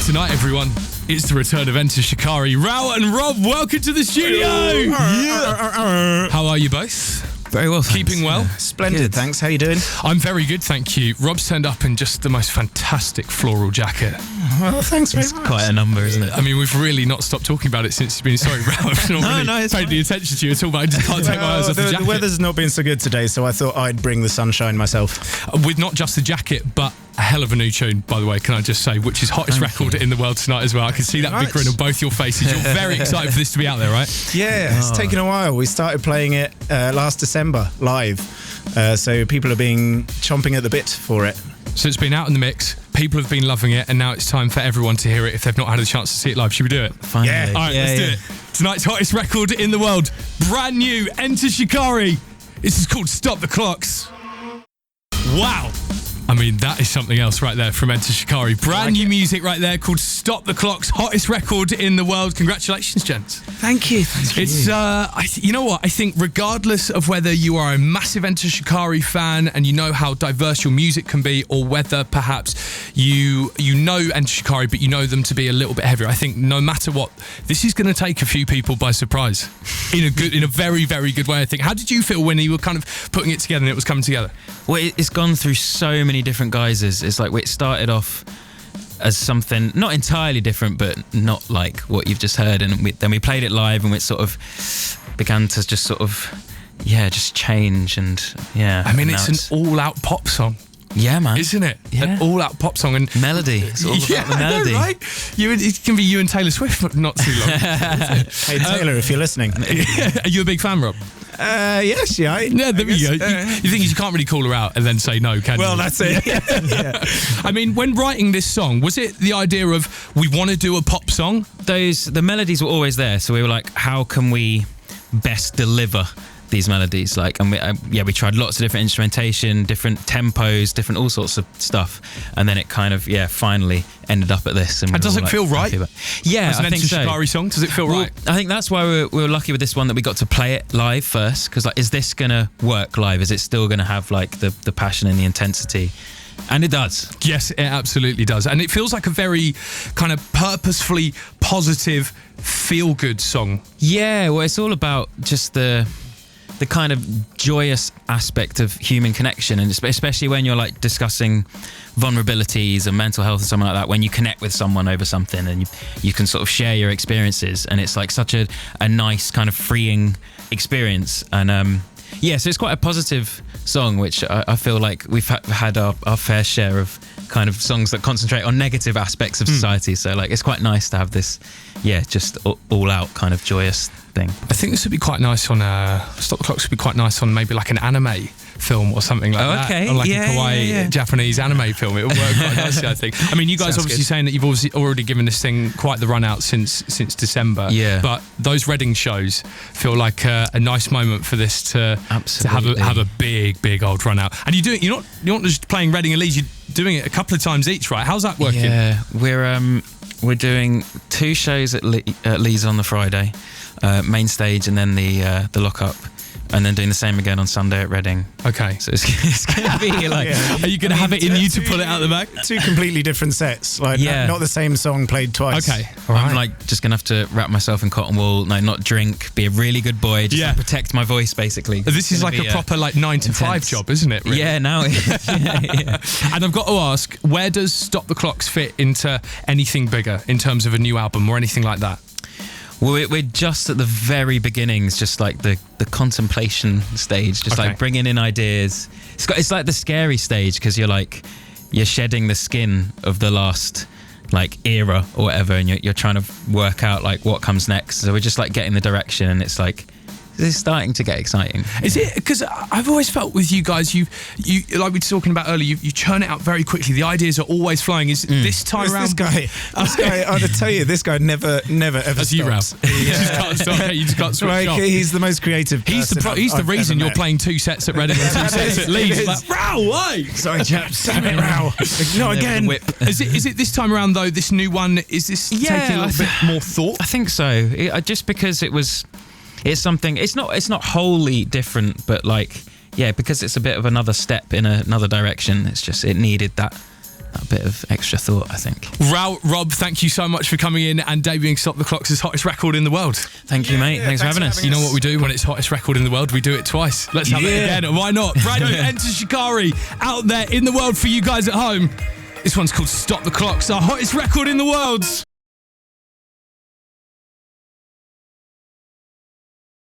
Tonight, everyone, it's the return of Enter Shikari. Rao and Rob, welcome to the studio. How are you both? Very well, thanks. Keeping well? Splendid, Good. thanks. How you doing? I'm very good, thank you. Rob's turned up in just the most fantastic floral jacket. Well, thanks very It's much. quite a number, isn't it? I mean, we've really not stopped talking about it since you've been... Sorry, Rao, I've not really it's paid fine. the attention to you at all, but I just can't take my eyes off the jacket. The weather's not been so good today, so I thought I'd bring the sunshine myself. With not just the jacket, but a hell of a new tune, by the way, can I just say, which is hottest record in the world tonight as well. I can see that big Nice. grin on both your faces. You're very excited for this to be out there, right? Yeah, it's taken a while. We started playing it last December live, so people are being chomping at the bit for it. So it's been out in the mix, people have been loving it, and now it's time for everyone to hear it if they've not had a chance to see it live. Should we do it? Finally. Yeah. All right, let's do it. Tonight's hottest record in the world, brand new, Enter Shikari. This is called Stop the Clocks. Wow. I mean, that is something else right there from Enter Shikari. Brand new music right there called Stop the Clocks, hottest record in the world. Congratulations, gents. Thank you. It's, you know what? I think regardless of whether you are a massive Enter Shikari fan and you know how diverse your music can be, or whether perhaps you know Enter Shikari but you know them to be a little bit heavier, I think no matter what, this is going to take a few people by surprise in a very, very good way, I think. How did you feel when you were kind of putting it together and it was coming together? Well, it's gone through so many different guises. It's like it started off as something not entirely different, but not like what you've just heard. And then we played it live and it sort of began to just sort of, just change. And I mean, now it's an all-out pop song. Yeah, man. Isn't it? Yeah. An all-out pop song. And Melody. It's all about the melody. I know, right? It can be you and Taylor Swift for not too long. Hey, Taylor, if you're listening. Are you a big fan, Rob? Yes, yeah. Yeah, there we go. You think you can't really call her out and then say no, can you? Well, that's it. Yeah. I mean, when writing this song, was it the idea of we want to do a pop song? The melodies were always there. So we were like, how can we best deliver these melodies? Like, and we tried lots of different instrumentation, different tempos, different all sorts of stuff, and then it kind of finally ended up at this. And does it feel right? Yeah, As an I think so. Shikari song, does it feel right? I think that's why we were lucky with this one, that we got to play it live first, because like, is this gonna work live? Is it still gonna have like the passion and the intensity? And it does. Yes, it absolutely does. And it feels like a very kind of purposefully positive, feel-good song. Yeah, well, it's all about just the kind of joyous aspect of human connection, and especially when you're like discussing vulnerabilities and mental health and something like that, when you connect with someone over something and you can sort of share your experiences, and it's like such a nice kind of freeing experience. And so it's quite a positive song, which I feel like we've had our fair share of kind of songs that concentrate on negative aspects of society. So like, it's quite nice to have this, just all out kind of joyous thing. I think this would be quite nice on Stop the Clocks would be quite nice on maybe like an anime film or something like that. Okay. Or like a Yeah, kawaii yeah. Japanese anime film. It would work quite nicely, I think. I mean, you guys Sounds obviously good. saying that you've obviously already given this thing quite the run out since December. Yeah. But those Reading shows feel like a nice moment for this to Absolutely. have a big old run out. And you're not just playing Reading and Leeds, you're doing it a couple of times each, right? How's that working? Yeah, we're doing 2 shows at Leeds on the Friday, main stage, and then the lock-up, and then doing the same again on Sunday at Reading. Okay. So it's going to be like... Are you going to have it in you to pull it out the back? Two completely different sets. Like, not the same song played twice. Okay. All right. I'm like just gonna have to wrap myself in cotton wool, not drink, be a really good boy, just like, protect my voice, basically. This is like a proper 9 to 5 intense job, isn't it? Really? Yeah, now it is. Yeah. And I've got to ask, where does Stop the Clocks fit into anything bigger in terms of a new album or anything like that? Well, we're just at the very beginnings, just like the contemplation stage, just like bringing in ideas. It's like the scary stage, because you're shedding the skin of the last like era or whatever, and you're trying to work out like what comes next. So we're just like getting the direction, and it's like, this is starting to get exciting. Is it? Because I've always felt with you guys, you like we were talking about earlier, you churn it out very quickly. The ideas are always flowing. Is this time around? This guy, I have to tell you, this guy never ever That's stops. you, Ralph. You just can't stop. You just can't switch Like, off. he's the most creative. He's the reason you're playing 2 sets at Reading and 2 sets at Leeds. It's like, Row, why? Sorry, chaps. Damn it, Row. Not again. Whip. Is it this time around though? This new one, is this taking a little bit more thought? I think so. Just because it's something. It's not wholly different, but like, because it's a bit of another step in another direction. It's just, it needed that that bit of extra thought, I think. Rob, thank you so much for coming in and debuting Stop the Clock's hottest record in the world. Thank you, mate. Thanks for having us. You know what we do when it's hottest record in the world? We do it twice. Let's have it again. Why not? Brand new Enter Shikari out there in the world for you guys at home. This one's called Stop the Clock's our hottest record in the world.